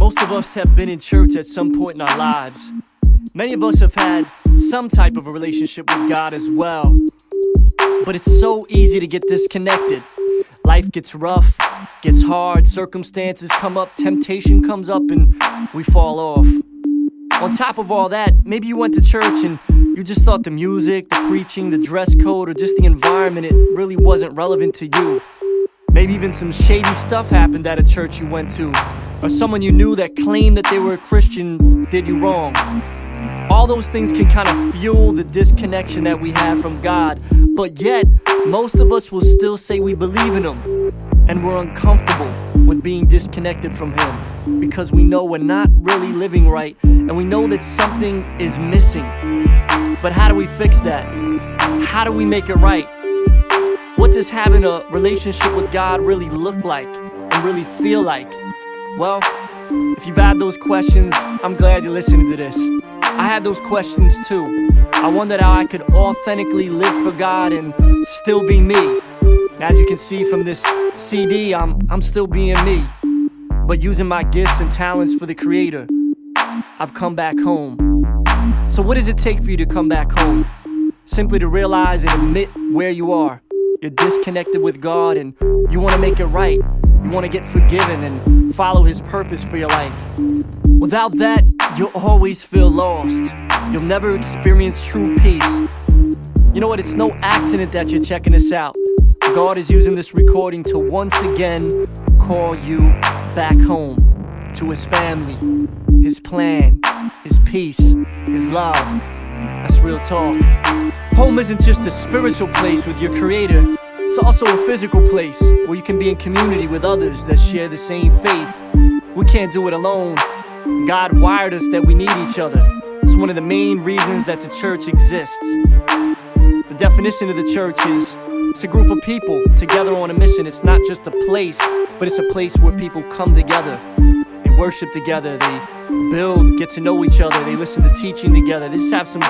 Most of us have been in church at some point in our lives. Many of us have had some type of a relationship with God as well. But it's so easy to get disconnected. Life gets rough, gets hard, circumstances come up, temptation comes up, and we fall off. On top of all that, maybe you went to church and you just thought the music, the preaching, the dress code, or just the environment, it really wasn't relevant to you. Maybe even some shady stuff happened at a church you went to, or someone you knew that claimed that they were a Christian did you wrong. All those things can kind of fuel the disconnection that we have from God, but yet, most of us will still say we believe in Him, and we're uncomfortable with being disconnected from Him, because we know we're not really living right, and we know that something is missing. But how do we fix that? How do we make it right? What does having a relationship with God really look like and really feel like? Well, if you've had those questions, I'm glad you're listening to this. I had those questions too. I wondered how I could authentically live for God and still be me. As you can see from this CD, I'm still being me, but using my gifts and talents for the Creator. I've come back home. So what does it take for you to come back home? Simply to realize and admit where you are. You're disconnected with God and you want to make it right. You want to get forgiven and follow His purpose for your life. Without that, you'll always feel lost. You'll never experience true peace. You know what? It's no accident that you're checking this out. God is using this recording to once again call you back home to His family, His plan, His peace, His love. That's real talk. Home isn't just a spiritual place with your Creator. It's also a physical place where you can be in community with others that share the same faith. We can't do it alone. God wired us that we need each other. It's one of the main reasons that the church exists. The definition of the church is it's a group of people together on a mission. It's not just a place, but it's a place where people come together. They worship together, they build, get to know each other, they listen to teaching together. They just have some